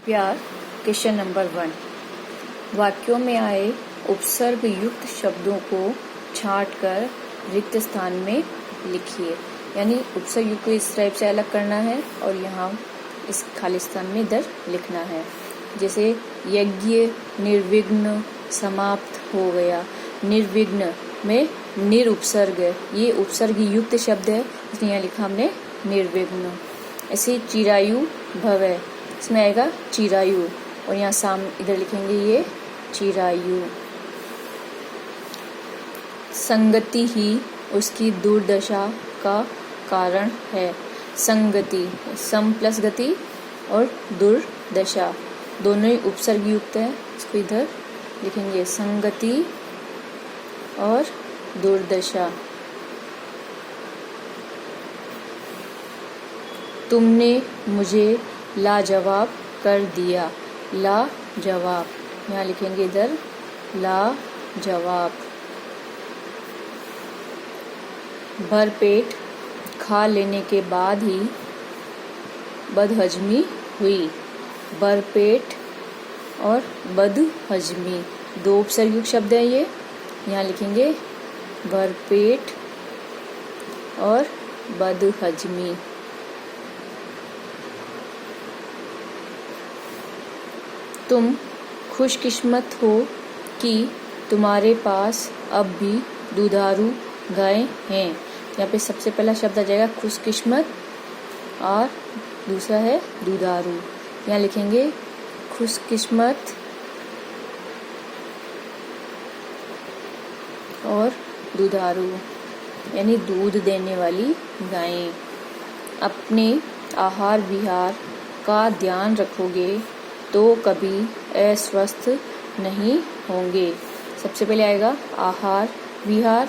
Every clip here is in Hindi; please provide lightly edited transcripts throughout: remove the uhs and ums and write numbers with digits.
प्यार क्वेश्चन नंबर 1। वाक्यों में आए उपसर्ग युक्त शब्दों को छांटकर रिक्त स्थान में लिखिए। यानी उपसर्ग युक्त को इस टाइप से अलग करना है और यहाँ इस खाली स्थान में इधर लिखना है। जैसे यज्ञ निर्विघ्न समाप्त हो गया। निर्विघ्न में निर उपसर्ग है, ये उपसर्ग युक्त शब्द है, इसलिए यहाँ लिखा हमने निर्विघ्न। ऐसे चिरायु भव है, इसमें आएगा चिरायु और यहाँ सामने इधर लिखेंगे ये चिरायु। संगति ही उसकी दुर्दशा का कारण है। संगति सम प्लस गति और दुर्दशा दोनों ही उपसर्ग युक्त है, इसको इधर लिखेंगे संगति और दुर्दशा। तुमने मुझे लाजवाब कर दिया। लाजवाब यहाँ लिखेंगे इधर लाजवाब। भरपेट खा लेने के बाद ही बदहजमी हुई। भरपेट और बदहजमी दो उपसर्ग युक्त शब्द है ये, यहाँ लिखेंगे भरपेट और बदहजमी। तुम खुशकिस्मत हो कि तुम्हारे पास अब भी दुधारू गाय हैं। यहाँ पे सबसे पहला शब्द आ जाएगा खुशकिस्मत और दूसरा है दुधारू। यहाँ लिखेंगे खुशकिस्मत और दुधारू यानी दूध देने वाली गायें। अपने आहार विहार का ध्यान रखोगे तो कभी अस्वस्थ नहीं होंगे। सबसे पहले आएगा आहार विहार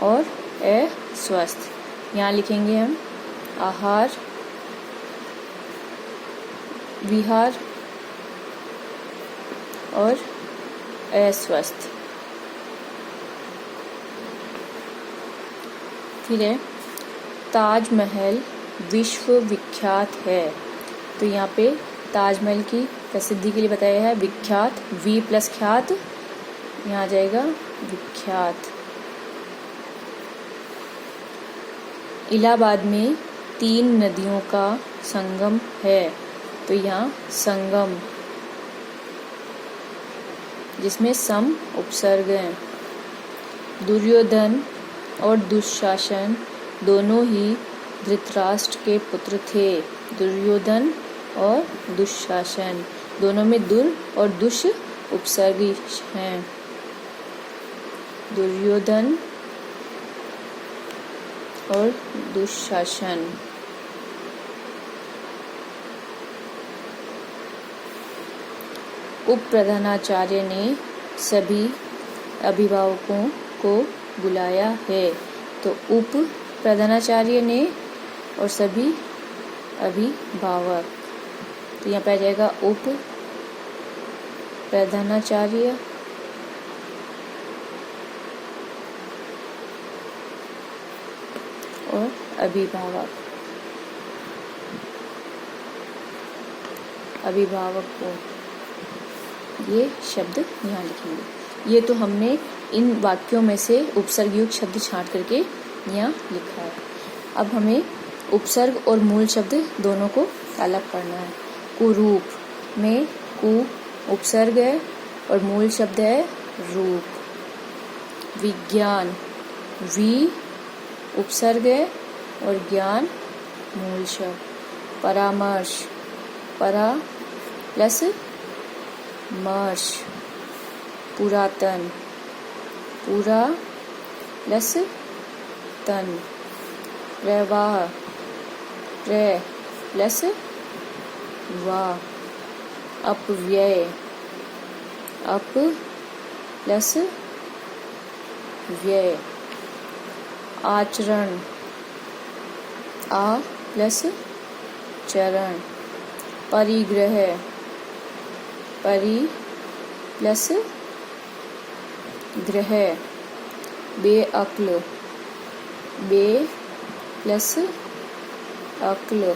और अस्वस्थ। यहाँ लिखेंगे हम आहार विहार और अस्वस्थ। फिर है ताजमहल विश्व विख्यात है। तो यहाँ पे ताजमहल की प्रसिद्धि के लिए बताया है विख्यात, वी प्लस ख्यात, यहाँ आ जाएगा विख्यात। इलाहाबाद में 3 नदियों का संगम है। तो यहाँ संगम जिसमें सम उपसर्ग है। दुर्योधन और दुशासन दोनों ही धृतराष्ट्र के पुत्र थे। दुर्योधन और दुशासन दोनों में दुर और दुष उपसर्ग हैं। दुर्योधन और दुशासन। उप प्रधानाचार्य ने सभी अभिभावकों को बुलाया है। तो उप प्रधानाचार्य ने और सभी अभिभावक, तो यहाँ पे आ जाएगा उप प्रधानाचार्य और अभिभावक। अभिभावक को ये शब्द यहाँ लिखेंगे। ये तो हमने इन वाक्यों में से उपसर्ग युक्त शब्द छांट करके यहाँ लिखा है। अब हमें उपसर्ग और मूल शब्द दोनों को अलग करना है। कुरूप में कु उपसर्ग है और मूल शब्द है रूप। विज्ञान वी उपसर्ग है और ज्ञान मूल शब्द। परामर्श परा प्लस मर्श। पुरातन पूरा प्लस तन। प्रवाह प्र प्लस वाह। अपव्यय अप प्लस व्यय। आचरण आ प्लस चरण। परिग्रह परि प्लस ग्रह। बेअक्ल बे प्लस अक्ल।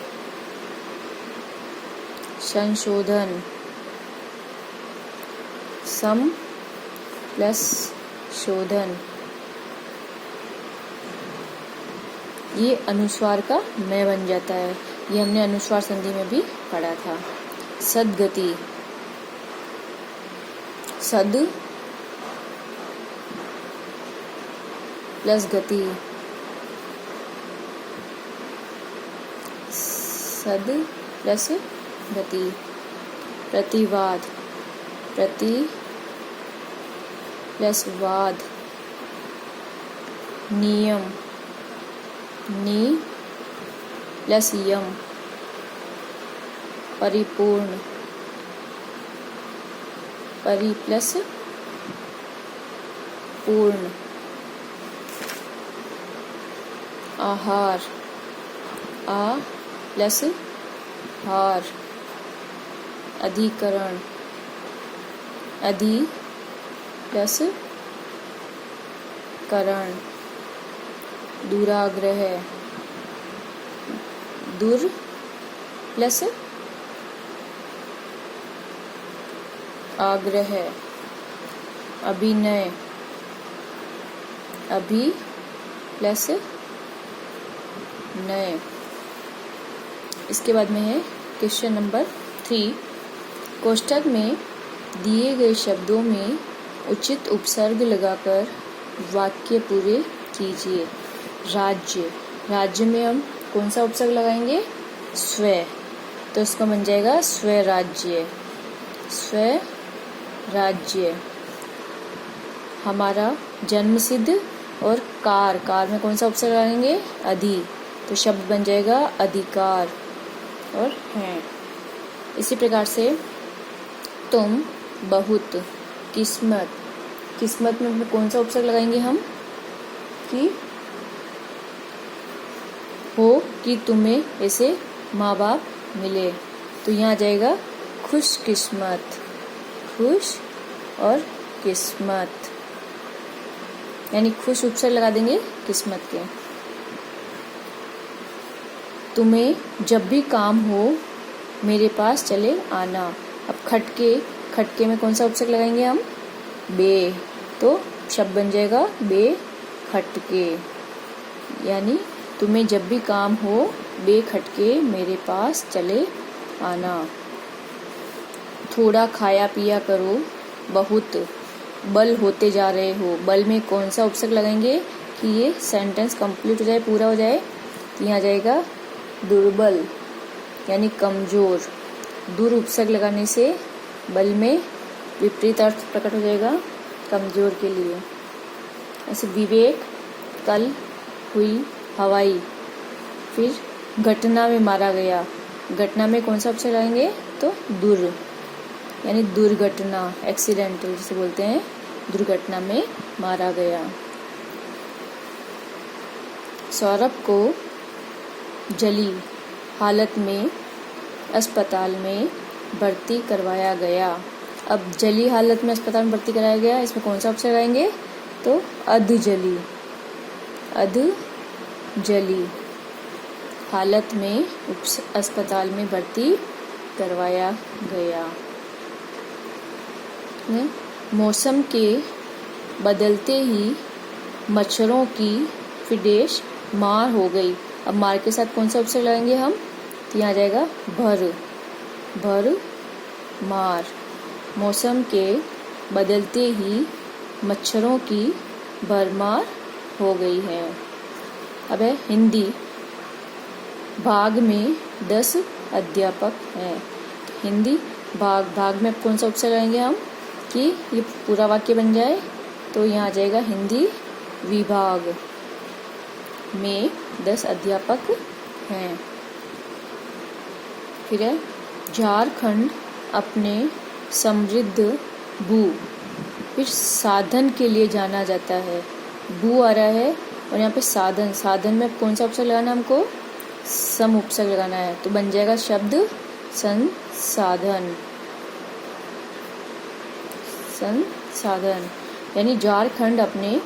संशोधन, सम प्लस शोधन, ये अनुस्वार का मैं बन जाता है। ये हमने अनुस्वार संधि में भी पढ़ा था। सद्गति, सद प्लस गति, सद प्लस गति। प्रतिवाद, प्रति प्लस वाद। नियम, नि प्लस यम। परिपूर्ण, परि प्लस पूर्ण। आहार, आ प्लस हार। अधिकरण, अधि प्लस करण। दुराग्रह, दुर प्लस आग्रह। अभिनय, अभि प्लस नय। इसके बाद में है क्वेश्चन नंबर 3। कोष्ठक में दिए गए शब्दों में उचित उपसर्ग लगाकर वाक्य पूरे कीजिए। राज्य, राज्य में हम कौन सा उपसर्ग लगाएंगे? स्व, तो इसका बन जाएगा स्वराज्य, स्वराज्य। हमारा जन्म सिद्ध और कार, कार में कौन सा उपसर्ग लगाएंगे? अधि, तो शब्द बन जाएगा अधिकार और हैं। इसी प्रकार से तुम, बहुत, किस्मत, किस्मत में कौन सा उपसर्ग लगाएंगे हम? कि हो कि तुम्हें ऐसे माँ बाप मिले, तो यहाँ आ जाएगा खुशकिस्मत, खुश और किस्मत, यानी खुश उपसर्ग लगा देंगे किस्मत के। तुम्हें जब भी काम हो मेरे पास चले आना। अब खटके, खटके में कौन सा उपसर्ग लगाएंगे हम? बे, तो शब्द बन जाएगा बे खटके, यानी तुम्हें जब भी काम हो बे खटके मेरे पास चले आना। थोड़ा खाया पिया करो, बहुत बल होते जा रहे हो। बल में कौन सा उपसर्ग लगाएंगे कि ये सेंटेंस कंप्लीट हो जाए, पूरा हो जाए? तो यहाँ जाएगा दुर्बल, यानी कमजोर। दुर उपसर्ग लगाने से बल में विपरीत अर्थ प्रकट हो जाएगा, कमजोर के लिए। ऐसे विवेक, कल हुई हवाई। फिर घटना में मारा गया, घटना में कौन सा उपसर्ग लगाएंगे? तो दुर, यानी दुर्घटना, एक्सीडेंटल जिसे बोलते हैं, दुर्घटना में मारा गया। सौरभ को जली हालत में अस्पताल में भर्ती करवाया गया। अब जली हालत में अस्पताल में भर्ती कराया गया, इसमें कौन सा उपसर्ग लगाएंगे? तो अधजली, अधजली हालत में अस्पताल में भर्ती करवाया गया। मौसम के बदलते ही मच्छरों की फिडेश मार हो गई। अब मार के साथ कौन सा उपसर्ग लगाएंगे हम? तो यहाँ आ जाएगा भर, भर मार। मौसम के बदलते ही मच्छरों की भरमार हो गई है। अब है हिंदी। भाग में 10 अध्यापक हैं। हिंदी भाग, भाग में कौन सा उपसर्ग लगाएंगे हम कि ये पूरा वाक्य बन जाए? तो यहाँ आ जाएगा हिंदी विभाग में 10 अध्यापक हैं। फिर है झारखंड अपने समृद्ध भू, फिर साधन के लिए जाना जाता है। भू आ रहा है और यहाँ पे साधन, साधन में कौन सा उपसर्ग लगाना है हमको? सम उपसर्ग लगाना है, तो बन जाएगा शब्द संसाधन, संसाधन। यानी झारखंड अपने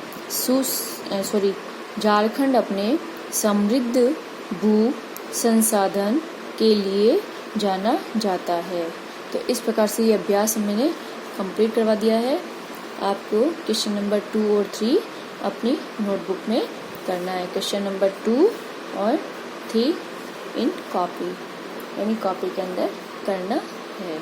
झारखंड अपने समृद्ध भू संसाधन के लिए जाना जाता है। तो इस प्रकार से ये अभ्यास मैंने कंप्लीट करवा दिया है। आपको क्वेश्चन नंबर 2 और 3 अपनी नोटबुक में करना है। क्वेश्चन नंबर 2 और 3 इन कॉपी, यानी कॉपी के अंदर करना है।